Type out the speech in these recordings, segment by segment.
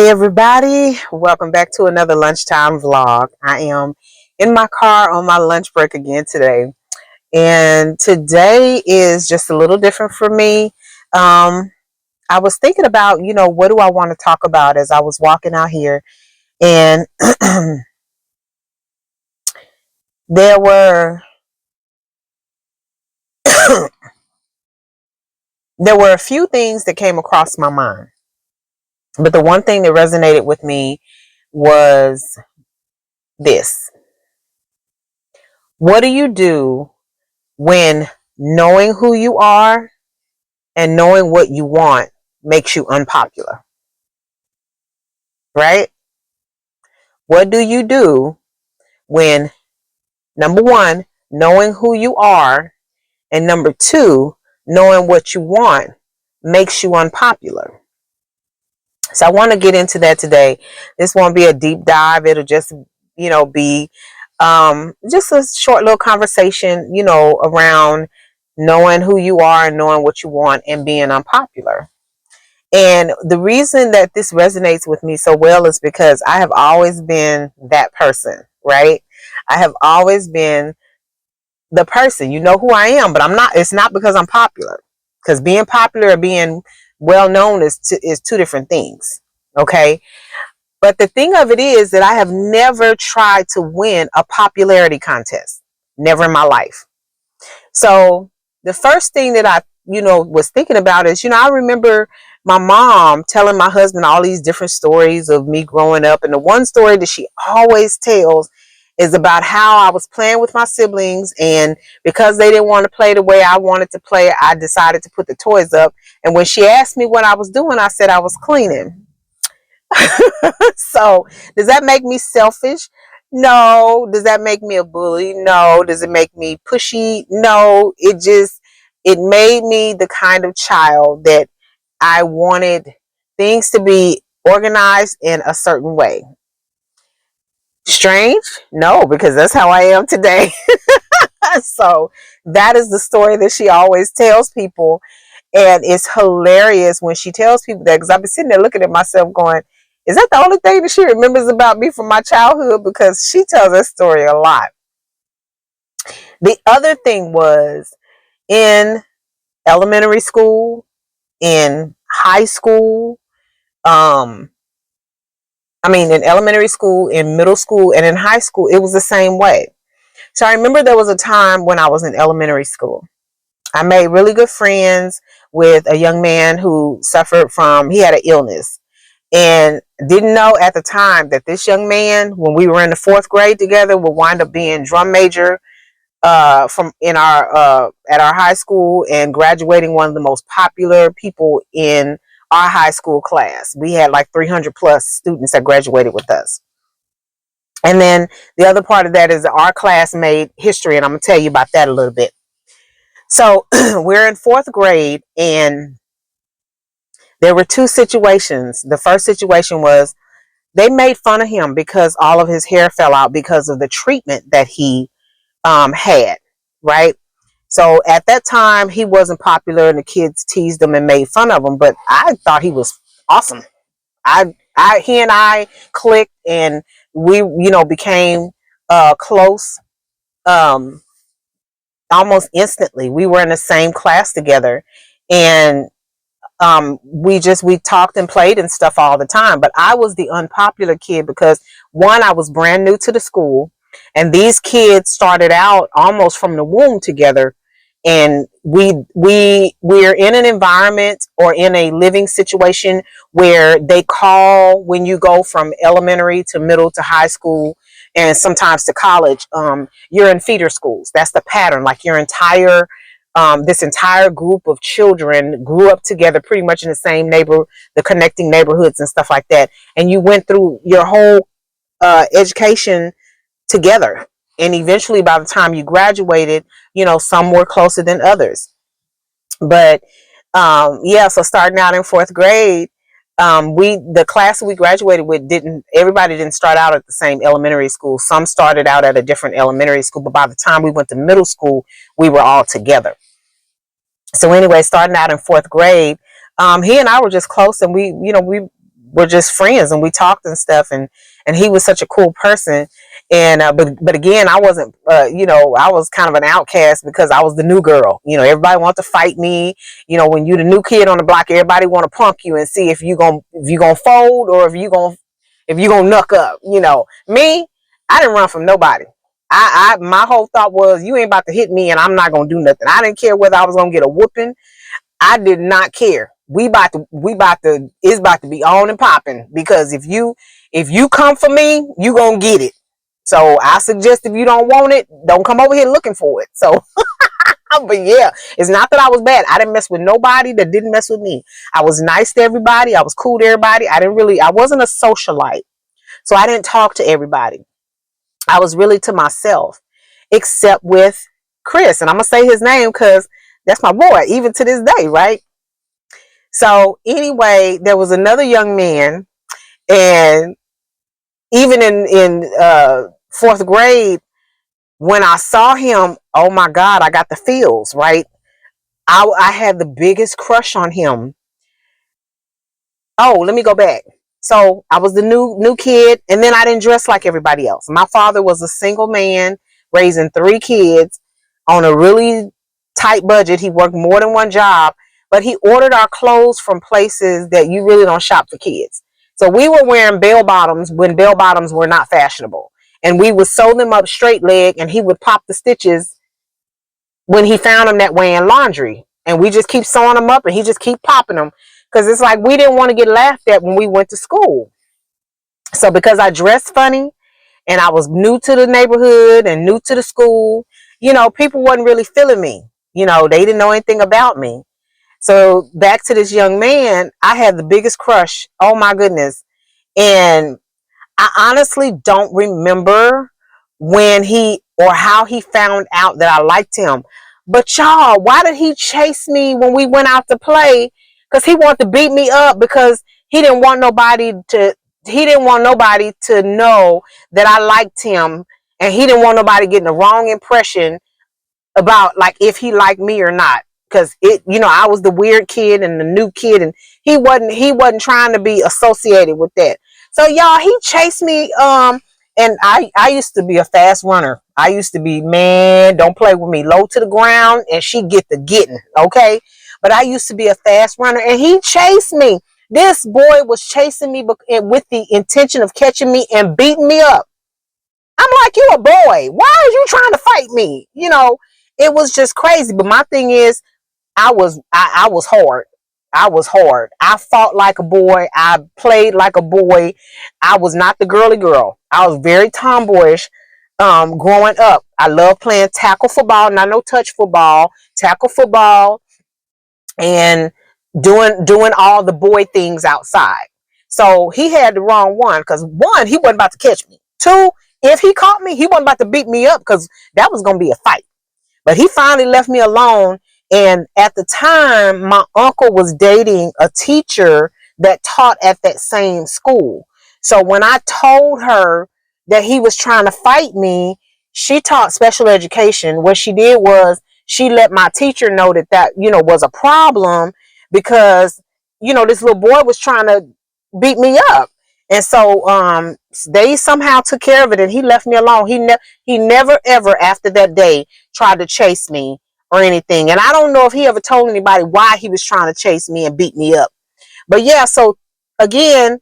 everybody, welcome back to another lunchtime vlog. I am in my car on my lunch break again today, and today is just a little different for me. I was thinking about, what do I want to talk about as I was walking out here, and there were there were a few things that came across my mind, but the one thing that resonated with me was this: what do you do when knowing who you are and knowing what you want makes you unpopular, right? What do you do when, number one, knowing who you are, and number two, knowing what you want makes you unpopular? So I want to get into that today. This won't be a deep dive. It'll just, be just a short little conversation, around knowing who you are and knowing what you want and being unpopular. And the reason that this resonates with me so well is because I have always been that person, right? I have always been the person. You know who I am, but it's not because I'm popular. Because being popular or being well known is two different things. Okay. But the thing of it is that I have never tried to win a popularity contest. Never in my life. So the first thing that I, was thinking about is, I remember my mom telling my husband all these different stories of me growing up. And the one story that she always tells is about how I was playing with my siblings, and because they didn't want to play the way I wanted to play, I decided to put the toys up. And when she asked me what I was doing, I said I was cleaning. So does that make me selfish? No. Does that make me a bully? No. Does it make me pushy? No. It made me the kind of child that I wanted things to be organized in a certain way. Strange? No, because that's how I am today. So that is the story that she always tells people. And it's hilarious when she tells people that, because I've been sitting there looking at myself going, is that the only thing that she remembers about me from my childhood? Because she tells that story a lot. The other thing was, in elementary school, in high school, in elementary school, in middle school, and in high school, it was the same way. So I remember there was a time when I was in elementary school. I made really good friends with a young man who he had an illness, and didn't know at the time that this young man, when we were in the 4th grade together, would wind up being drum major at our high school, and graduating one of the most popular people in our high school class. We had like 300 plus students that graduated with us. And then the other part of that is our class made history, and I'm going to tell you about that a little bit. So we're in 4th grade, and there were two situations. The first situation was they made fun of him because all of his hair fell out because of the treatment that he had, right? So at that time, he wasn't popular, and the kids teased him and made fun of him. But I thought he was awesome. He and I clicked, and we, became close almost instantly. We were in the same class together, and we talked and played and stuff all the time. But I was the unpopular kid because, one, I was brand new to the school, and these kids started out almost from the womb together. And we're in an environment or in a living situation where they call, when you go from elementary to middle to high school and sometimes to college, you're in feeder schools. That's the pattern. Like this entire group of children grew up together pretty much in the same the connecting neighborhoods and stuff like that. And you went through your whole education together. And eventually, by the time you graduated, some were closer than others. But so starting out in 4th grade, the class we graduated with everybody didn't start out at the same elementary school. Some started out at a different elementary school, but by the time we went to middle school, we were all together. So anyway, starting out in 4th grade, he and I were just close, and we were just friends, and we talked and stuff, and he was such a cool person. And but again, I wasn't I was kind of an outcast because I was the new girl. Everybody wanted to fight me. When you the new kid on the block, everybody want to punk you and see if you gonna fold, or if you gonna knuck up. Me, I didn't run from nobody. My whole thought was, you ain't about to hit me and I'm not gonna do nothing. I didn't care whether I was gonna get a whooping. I did not care. It's about to be on and popping, because if you come for me, you gonna get it. So I suggest, if you don't want it, don't come over here looking for it. So but yeah, it's not that I was bad. I didn't mess with nobody that didn't mess with me. I was nice to everybody. I was cool to everybody. I wasn't a socialite. So I didn't talk to everybody. I was really to myself, except with Chris. And I'm going to say his name because that's my boy, even to this day, right? So anyway, there was another young man, and even in fourth grade, when I saw him, oh my God, I got the feels, right? I had the biggest crush on him. Oh, let me go back. So I was the new kid, and then I didn't dress like everybody else. My father was a single man raising 3 kids on a really tight budget. He worked more than one job, but he ordered our clothes from places that you really don't shop for kids. So we were wearing bell bottoms when bell bottoms were not fashionable, and we would sew them up straight leg, and he would pop the stitches when he found them that way in laundry, and we just keep sewing them up, and he just keep popping them, because it's like we didn't want to get laughed at when we went to school. So because I dressed funny and I was new to the neighborhood and new to the school, people wasn't really feeling me. They didn't know anything about me. So back to this young man, I had the biggest crush. Oh my goodness. And I honestly don't remember when he or how he found out that I liked him. But y'all, why did he chase me when we went out to play? Because he wanted to beat me up, because he didn't want nobody to know that I liked him, and he didn't want nobody getting the wrong impression about, like, if he liked me or not. Because I was the weird kid and the new kid, and he wasn't trying to be associated with that. So y'all, he chased me, and I used to be a fast runner. I used to be, man, don't play with me, low to the ground, and she get the getting, okay? But I used to be a fast runner, and he chased me. This boy was chasing me with the intention of catching me and beating me up. I'm like, you a boy. Why are you trying to fight me? It was just crazy. But my thing is, I was hard. I was hard. I fought like a boy. I played like a boy. I was not the girly girl. I was very tomboyish growing up. I loved playing tackle football, not no touch football, tackle football, and doing all the boy things outside. So he had the wrong one, because one, he wasn't about to catch me. Two, if he caught me, he wasn't about to beat me up, because that was going to be a fight. But he finally left me alone. And at the time, my uncle was dating a teacher that taught at that same school. So when I told her that he was trying to fight me, she taught special education. What she did was, she let my teacher know that was a problem, because this little boy was trying to beat me up. And so they somehow took care of it, and he left me alone. He never ever after that day tried to chase me or anything. And I don't know if he ever told anybody why he was trying to chase me and beat me up. But yeah, so again,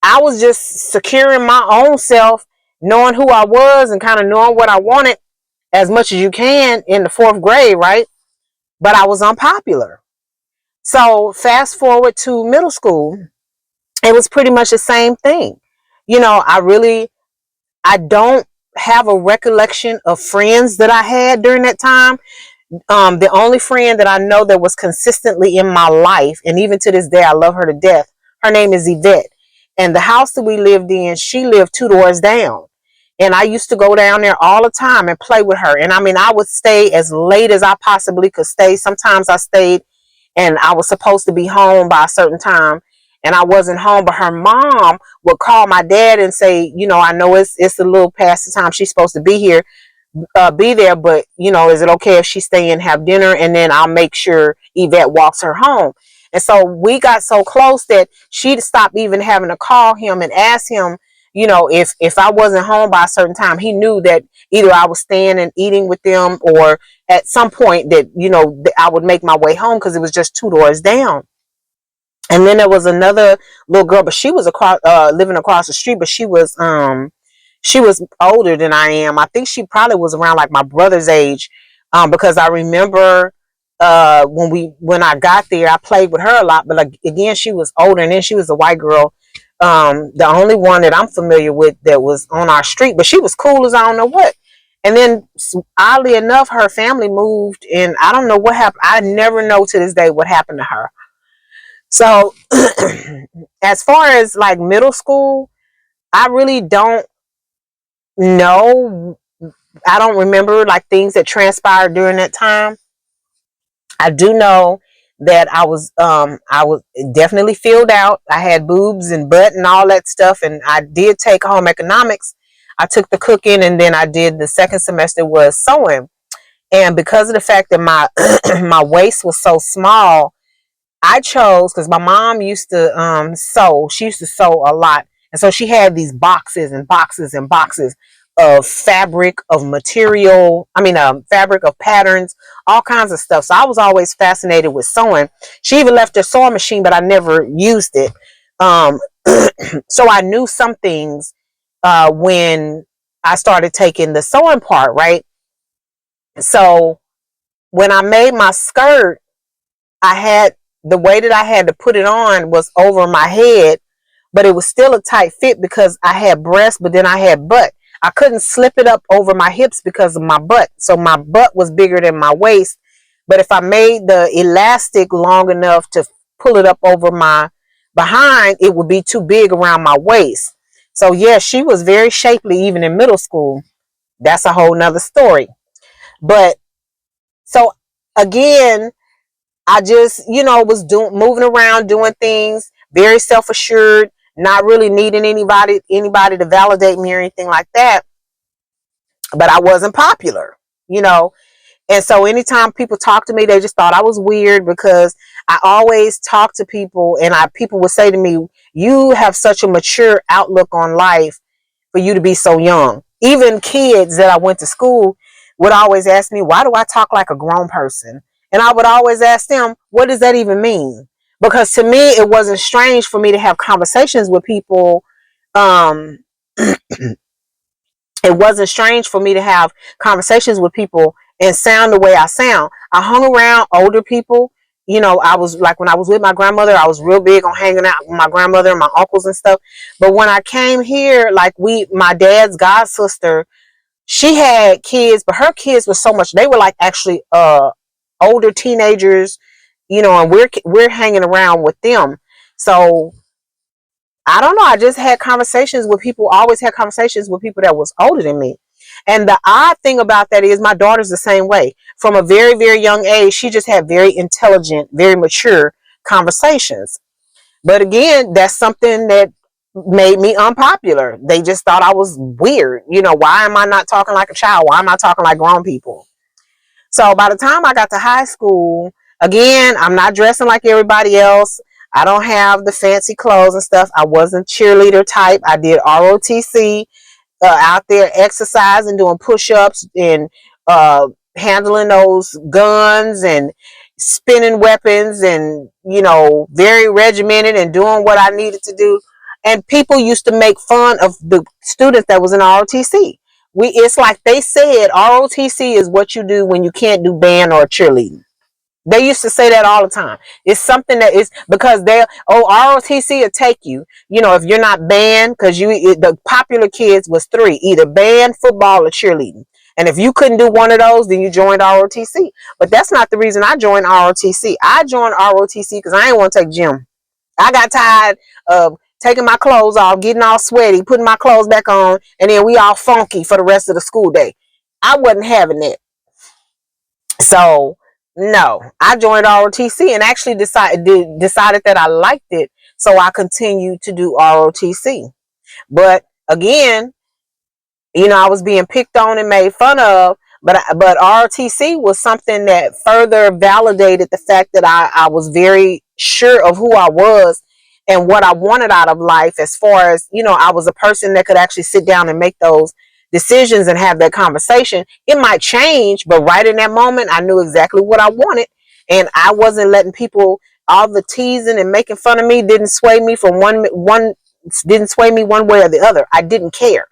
I was just securing my own self, knowing who I was and kind of knowing what I wanted as much as you can in the 4th grade, right? But I was unpopular. So fast forward to middle school, it was pretty much the same thing. I don't have a recollection of friends that I had during that time. The only friend that I know that was consistently in my life, and even to this day, I love her to death. Her name is Yvette. And the house that we lived in, she lived 2 doors down. And I used to go down there all the time and play with her. And I would stay as late as I possibly could stay. Sometimes I stayed and I was supposed to be home by a certain time, and I wasn't home, but her mom would call my dad and say, I know it's a little past the time she's supposed to be here, be there, but is it okay if she stay and have dinner, and then I'll make sure Yvette walks her home. And so we got so close that she'd stop even having to call him and ask him, if I wasn't home by a certain time. He knew that either I was staying and eating with them, or at some point that, I would make my way home, because it was just 2 doors down. And then there was another little girl, but she was living across the street, but she was older than I am. I think she probably was around like my brother's age, because I remember when I got there, I played with her a lot. But like, again, she was older, and then she was a white girl, the only one that I'm familiar with that was on our street. But she was cool as I don't know what. And then, oddly enough, her family moved, and I don't know what happened. I never know to this day what happened to her. So, as far as like middle school, I really don't know. I don't remember like things that transpired during that time. I do know that I was definitely filled out. I had boobs and butt and all that stuff, and I did take home economics. I took the cooking, and then I did the second semester was sewing. And because of the fact that my my waist was so small, I chose, because my mom used to sew. She used to sew a lot. And so she had these boxes and boxes and boxes of fabric, of material, fabric, of patterns, all kinds of stuff. So I was always fascinated with sewing. She even left her sewing machine, but I never used it. Um, so I knew some things when I started taking the sewing part, right? So when I made my skirt, I had the way that I had to put it on was over my head, but it was still a tight fit because I had breasts, but then I had butt. I couldn't slip it up over my hips because of my butt. So my butt was bigger than my waist. But if I made the elastic long enough to pull it up over my behind, it would be too big around my waist. So yeah, she was very shapely even in middle school. That's a whole nother story. But so again, I just, was moving around, doing things, very self-assured, not really needing anybody to validate me or anything like that. But I wasn't popular, you know. And so anytime people talked to me, they just thought I was weird, because I always talked to people, and people would say to me, "You have such a mature outlook on life for you to be so young." Even kids that I went to school would always ask me, "Why do I talk like a grown person?" And I would always ask them, "What does that even mean?" Because to me, it wasn't strange for me to have conversations with people. Um, it wasn't strange for me to have conversations with people and sound the way I sound. I hung around older people. I was like, when I was with my grandmother, I was real big on hanging out with my grandmother and my uncles and stuff. But when I came here, like my dad's god sister, she had kids, but her kids were so much, they were like actually older teenagers, and we're hanging around with them. So I don't know. I just had conversations with people, always had conversations with people that was older than me. And the odd thing about that is my daughter's the same way. From a very, very young age, she just had very intelligent, very mature conversations. But again, that's something that made me unpopular. They just thought I was weird. Why am I not talking like a child? Why am I talking like grown people? So by the time I got to high school, again, I'm not dressing like everybody else. I don't have the fancy clothes and stuff. I wasn't cheerleader type. I did ROTC, out there exercising, doing push-ups, and handling those guns and spinning weapons, and very regimented and doing what I needed to do. And people used to make fun of the students that was in ROTC. It's like they said ROTC is what you do when you can't do band or cheerleading. They used to say that all the time. It's something that is because ROTC will take you. If you're not band, because the popular kids was three, either band, football, or cheerleading. And if you couldn't do one of those, then you joined ROTC. But that's not the reason I joined ROTC. I joined ROTC because I didn't want to take gym. I got tired of taking my clothes off, getting all sweaty, putting my clothes back on, and then we all funky for the rest of the school day. I wasn't having that. So no, I joined ROTC and actually decided that I liked it, so I continued to do ROTC. But again, I was being picked on and made fun of, but ROTC was something that further validated the fact that I was very sure of who I was and what I wanted out of life, as far as, I was a person that could actually sit down and make those decisions and have that conversation. It might change, but right in that moment, I knew exactly what I wanted. And I wasn't letting people, all the teasing and making fun of me didn't sway me from one didn't sway me one way or the other. I didn't care.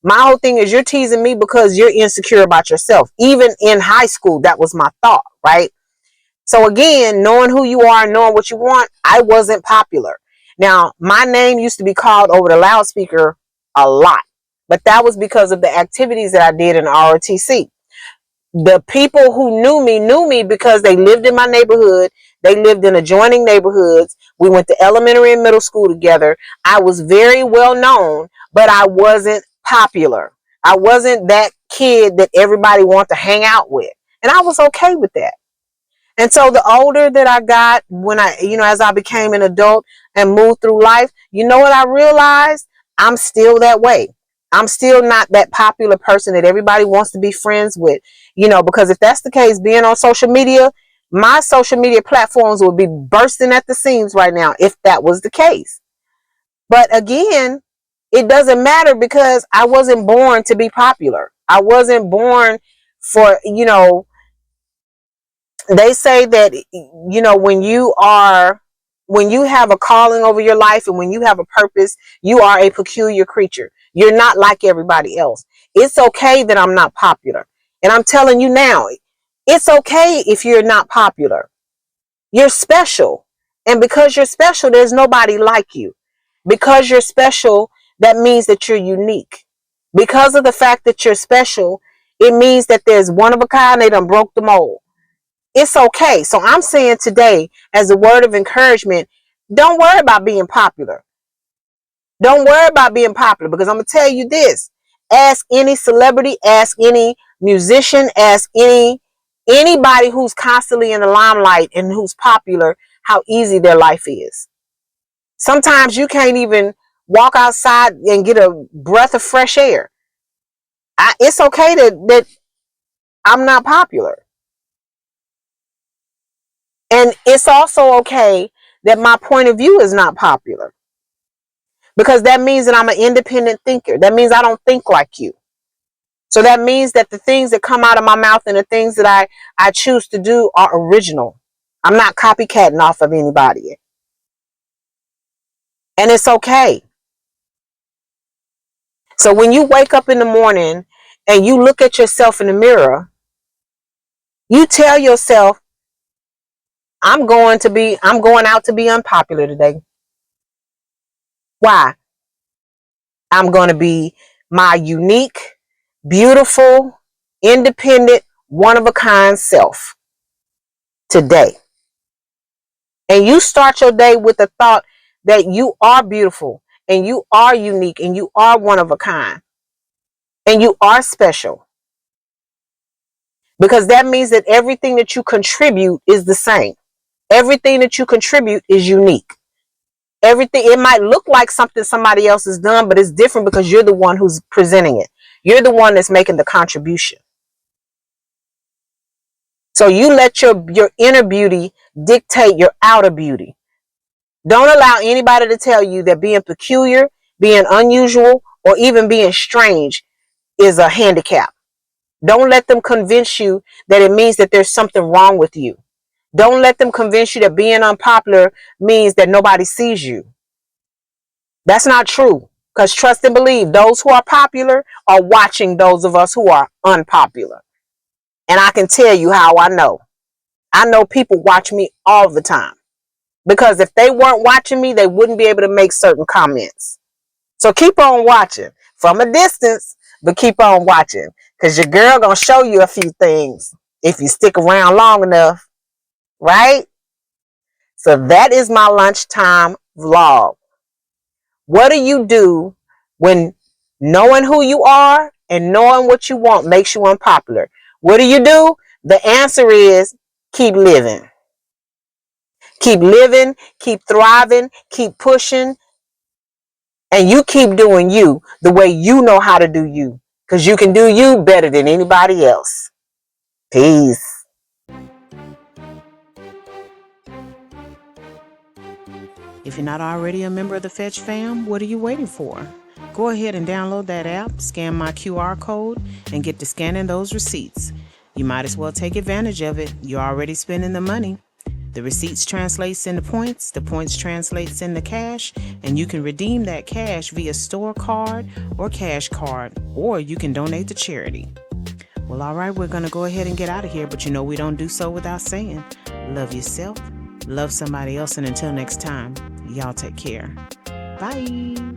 My whole thing is, you're teasing me because you're insecure about yourself. Even in high school, that was my thought, right? So again, knowing who you are and knowing what you want, I wasn't popular. Now, my name used to be called over the loudspeaker a lot, but that was because of the activities that I did in ROTC. The people who knew me because they lived in my neighborhood. They lived in adjoining neighborhoods. We went to elementary and middle school together. I was very well known, but I wasn't popular. I wasn't that kid that everybody wanted to hang out with. And I was okay with that. And so the older that I got, when as I became an adult and moved through life, you know what I realized? I'm still that way. I'm still not that popular person that everybody wants to be friends with, because if that's the case, being on social media, my social media platforms would be bursting at the seams right now if that was the case. But again, it doesn't matter, because I wasn't born to be popular. I wasn't born for, they say that, when you have a calling over your life and when you have a purpose, you are a peculiar creature. You're not like everybody else. It's okay that I'm not popular. And I'm telling you now, it's okay if you're not popular. You're special. And because you're special, there's nobody like you. Because you're special, that means that you're unique. Because of the fact that you're special, it means that there's one of a kind. They done broke the mold. It's okay. So I'm saying today, as a word of encouragement, don't worry about being popular. Don't worry about being popular, because I'm going to tell you this. Ask any celebrity, ask any musician, ask anybody who's constantly in the limelight and who's popular, how easy their life is. Sometimes you can't even walk outside and get a breath of fresh air. It's okay that I'm not popular. And it's also okay that my point of view is not popular, because that means that I'm an independent thinker. That means I don't think like you. So that means that the things that come out of my mouth and the things that I choose to do are original. I'm not copycatting off of anybody. And it's okay. So when you wake up in the morning and you look at yourself in the mirror, you tell yourself, I'm going out to be unpopular today. Why? I'm going to be my unique, beautiful, independent, one of a kind self today. And you start your day with the thought that you are beautiful and you are unique and you are one of a kind and you are special. Because that means that everything that you contribute is the same. Everything that you contribute is unique. Everything, it might look like something somebody else has done, but it's different because you're the one who's presenting it. You're the one that's making the contribution. So you let your inner beauty dictate your outer beauty. Don't allow anybody to tell you that being peculiar, being unusual, or even being strange is a handicap. Don't let them convince you that it means that there's something wrong with you. Don't let them convince you that being unpopular means that nobody sees you. That's not true. Because trust and believe, those who are popular are watching those of us who are unpopular. And I can tell you how I know. I know people watch me all the time. Because if they weren't watching me, they wouldn't be able to make certain comments. So keep on watching from a distance, but keep on watching. Because your girl going to show you a few things if you stick around long enough. Right? So that is my lunchtime vlog. What do you do when knowing who you are and knowing what you want makes you unpopular? What do you do? The answer is keep living. Keep living, keep thriving, keep pushing, and you keep doing you the way you know how to do you, because you can do you better than anybody else. Peace. If you're not already a member of the Fetch fam, what are you waiting for? Go ahead and download that app, scan my QR code, and get to scanning those receipts. You might as well take advantage of it. You're already spending the money. The receipts translates into points, the points translates into cash, and you can redeem that cash via store card or cash card, or you can donate to charity. Well, all right, we're going to go ahead and get out of here, but we don't do so without saying, love yourself, love somebody else, and until next time, y'all take care. Bye.